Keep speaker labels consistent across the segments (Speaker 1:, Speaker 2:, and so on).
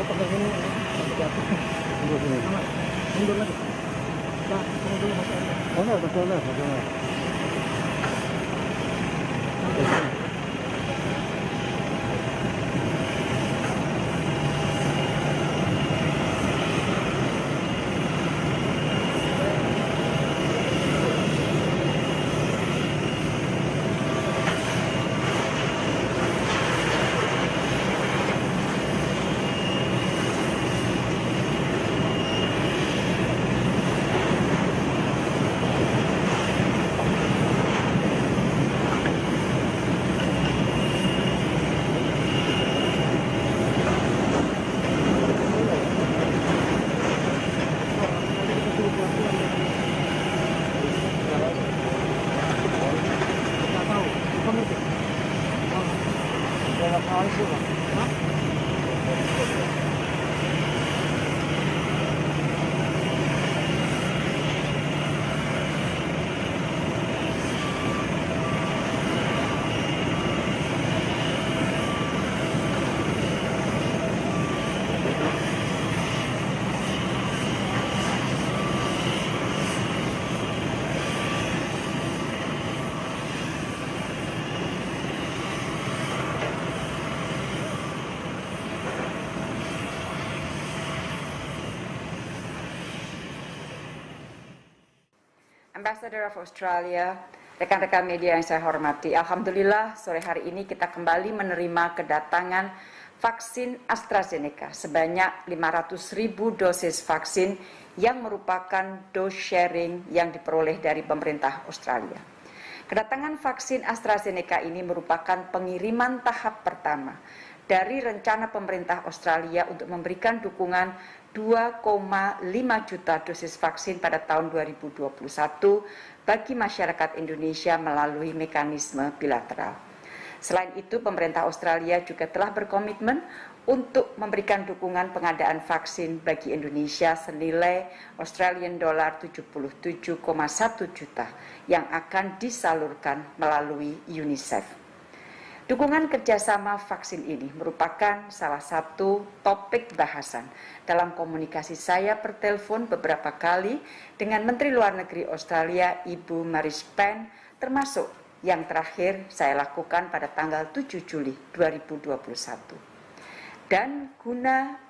Speaker 1: pakai ini jatuh. Mundur sini. Mundur lagi. Nah, tunggu dulu Mas Anda. Benar.
Speaker 2: Ambassador of Australia, rekan-rekan media yang saya hormati, alhamdulillah sore hari ini kita kembali menerima kedatangan vaksin AstraZeneca sebanyak 500.000 dosis vaksin yang merupakan dose sharing yang diperoleh dari pemerintah Australia. Kedatangan vaksin AstraZeneca ini merupakan pengiriman tahap pertama dari rencana pemerintah Australia untuk memberikan dukungan 2,5 juta dosis vaksin pada tahun 2021 bagi masyarakat Indonesia melalui mekanisme bilateral. Selain itu, pemerintah Australia juga telah berkomitmen untuk memberikan dukungan pengadaan vaksin bagi Indonesia senilai Australian dollar 77,1 juta yang akan disalurkan melalui UNICEF. Dukungan kerjasama vaksin ini merupakan salah satu topik bahasan dalam komunikasi saya per telepon beberapa kali dengan Menteri Luar Negeri Australia, Ibu Marise Payne, termasuk yang terakhir saya lakukan pada tanggal 7 Juli 2021. Dan guna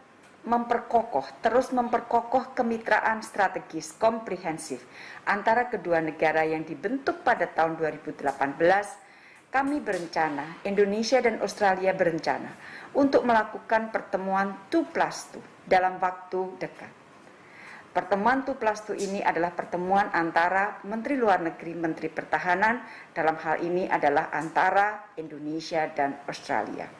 Speaker 2: terus memperkokoh kemitraan strategis komprehensif antara kedua negara yang dibentuk pada tahun 2018, kami berencana, Indonesia dan Australia berencana untuk melakukan pertemuan 2+2 dalam waktu dekat. Pertemuan 2+2 ini adalah pertemuan antara Menteri Luar Negeri, Menteri Pertahanan, dalam hal ini adalah antara Indonesia dan Australia.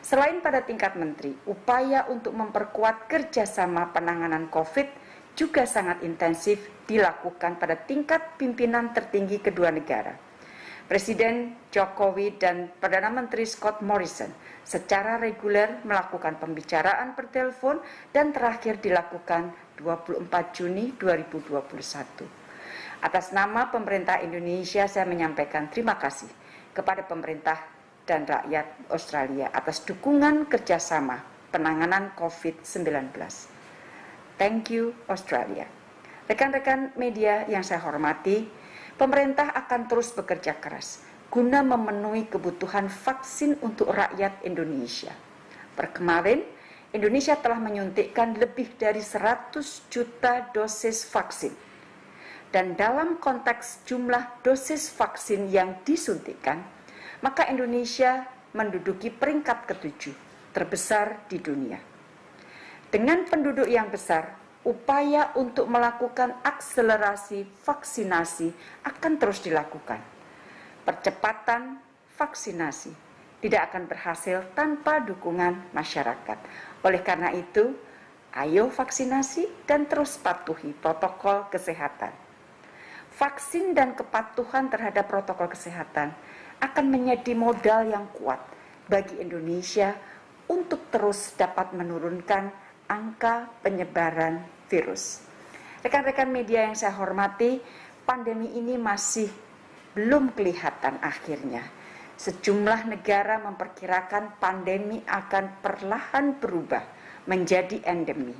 Speaker 2: Selain pada tingkat menteri, upaya untuk memperkuat kerjasama penanganan COVID juga sangat intensif dilakukan pada tingkat pimpinan tertinggi kedua negara. Presiden Jokowi dan Perdana Menteri Scott Morrison secara reguler melakukan pembicaraan per telepon dan terakhir dilakukan 24 Juni 2021. Atas nama pemerintah Indonesia saya menyampaikan terima kasih kepada pemerintah dan rakyat Australia atas dukungan kerjasama penanganan COVID-19. Thank you Australia. Rekan-rekan media yang saya hormati, pemerintah akan terus bekerja keras guna memenuhi kebutuhan vaksin untuk rakyat Indonesia. Per kemarin, Indonesia telah menyuntikkan lebih dari 100 juta dosis vaksin. Dan dalam konteks jumlah dosis vaksin yang disuntikkan, maka Indonesia menduduki peringkat ke-7 terbesar di dunia. Dengan penduduk yang besar, upaya untuk melakukan akselerasi vaksinasi akan terus dilakukan. Percepatan vaksinasi tidak akan berhasil tanpa dukungan masyarakat. Oleh karena itu, ayo vaksinasi dan terus patuhi protokol kesehatan. Vaksin dan kepatuhan terhadap protokol kesehatan akan menjadi modal yang kuat bagi Indonesia untuk terus dapat menurunkan angka penyebaran virus. Rekan-rekan media yang saya hormati, pandemi ini masih belum kelihatan akhirnya. Sejumlah negara memperkirakan pandemi akan perlahan berubah menjadi endemi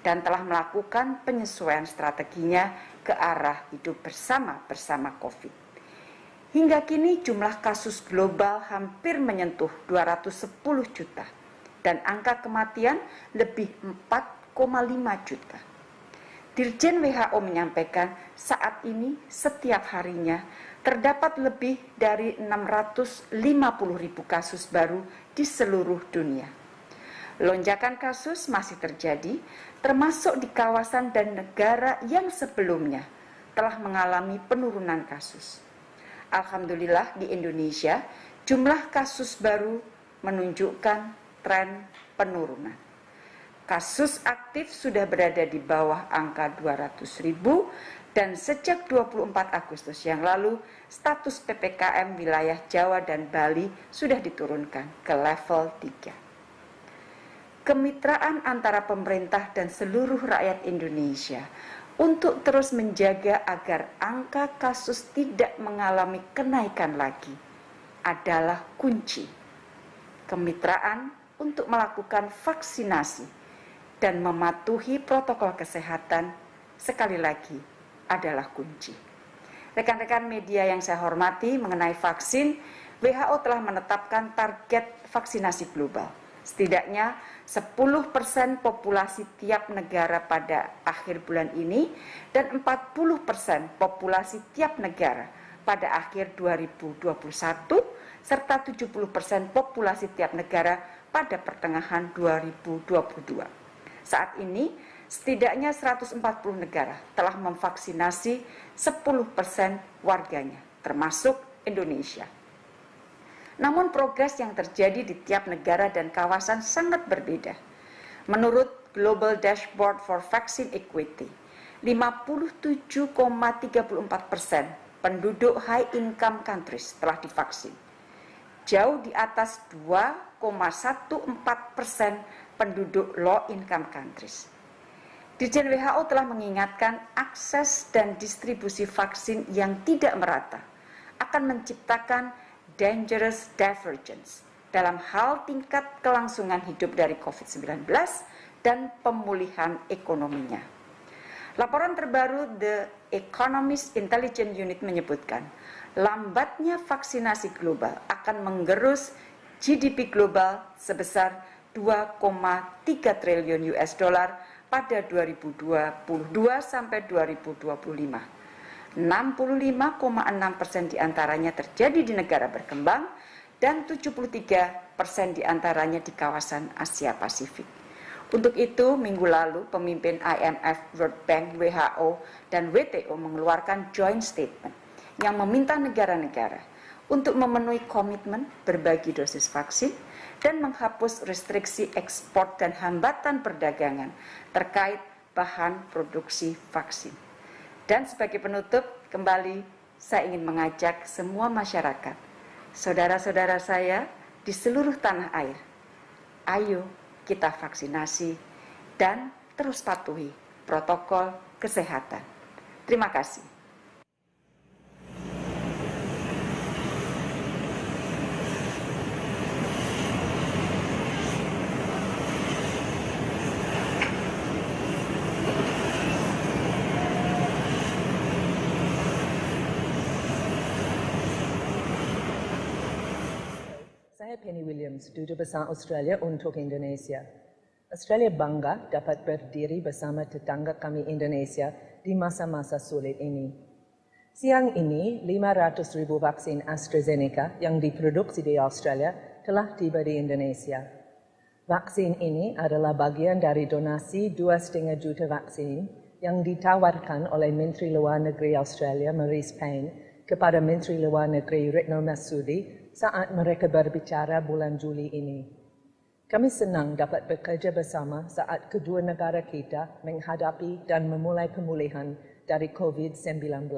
Speaker 2: dan telah melakukan penyesuaian strateginya ke arah hidup bersama COVID. Hingga kini jumlah kasus global hampir menyentuh 210 juta dan angka kematian lebih 4,5 juta. Dirjen WHO menyampaikan saat ini setiap harinya terdapat lebih dari 650.000 kasus baru di seluruh dunia. Lonjakan kasus masih terjadi, termasuk di kawasan dan negara yang sebelumnya telah mengalami penurunan kasus. Alhamdulillah di Indonesia, jumlah kasus baru menunjukkan tren penurunan. Kasus aktif sudah berada di bawah angka 200.000 dan sejak 24 Agustus yang lalu, status PPKM wilayah Jawa dan Bali sudah diturunkan ke level 3. Kemitraan antara pemerintah dan seluruh rakyat Indonesia untuk terus menjaga agar angka kasus tidak mengalami kenaikan lagi adalah kunci. Kemitraan untuk melakukan vaksinasi dan mematuhi protokol kesehatan sekali lagi adalah kunci. Rekan-rekan media yang saya hormati, mengenai vaksin, WHO telah menetapkan target vaksinasi global. Setidaknya 10% populasi tiap negara pada akhir bulan ini dan 40% populasi tiap negara pada akhir 2021 serta 70% populasi tiap negara pada pertengahan 2022. Saat ini, setidaknya 140 negara telah memvaksinasi 10% warganya, termasuk Indonesia. Namun progres yang terjadi di tiap negara dan kawasan sangat berbeda. Menurut Global Dashboard for Vaccine Equity, 57,34% penduduk high income countries telah divaksin. Jauh di atas 2,14% penduduk low income countries. Dirjen WHO telah mengingatkan akses dan distribusi vaksin yang tidak merata akan menciptakan dangerous divergence dalam hal tingkat kelangsungan hidup dari COVID-19 dan pemulihan ekonominya. Laporan terbaru The Economist Intelligence Unit menyebutkan, lambatnya vaksinasi global akan menggerus GDP global sebesar 2,3 triliun US dollar pada 2022 sampai 2025. 65,6% diantaranya terjadi di negara berkembang dan 73% diantaranya di kawasan Asia Pasifik. Untuk itu, minggu lalu pemimpin IMF, World Bank, WHO, dan WTO mengeluarkan joint statement yang meminta negara-negara untuk memenuhi komitmen berbagi dosis vaksin dan menghapus restriksi ekspor dan hambatan perdagangan terkait bahan produksi vaksin. Dan sebagai penutup, kembali saya ingin mengajak semua masyarakat, saudara-saudara saya di seluruh tanah air, ayo kita vaksinasi dan terus patuhi protokol kesehatan. Terima kasih.
Speaker 3: Saya Penny Williams, Duta Besar Australia untuk Indonesia. Australia bangga dapat berdiri bersama tetangga kami Indonesia di masa-masa sulit ini. Siang ini, 500.000 vaksin AstraZeneca yang diproduksi di Australia telah tiba di Indonesia. Vaksin ini adalah bagian dari donasi 2,5 juta vaksin yang ditawarkan oleh Menteri Luar Negeri Australia, Marise Payne, kepada Menteri Luar Negeri Retno Marsudi saat mereka berbicara bulan Juli ini. Kami senang dapat bekerja bersama saat kedua negara kita menghadapi dan memulai pemulihan dari COVID-19.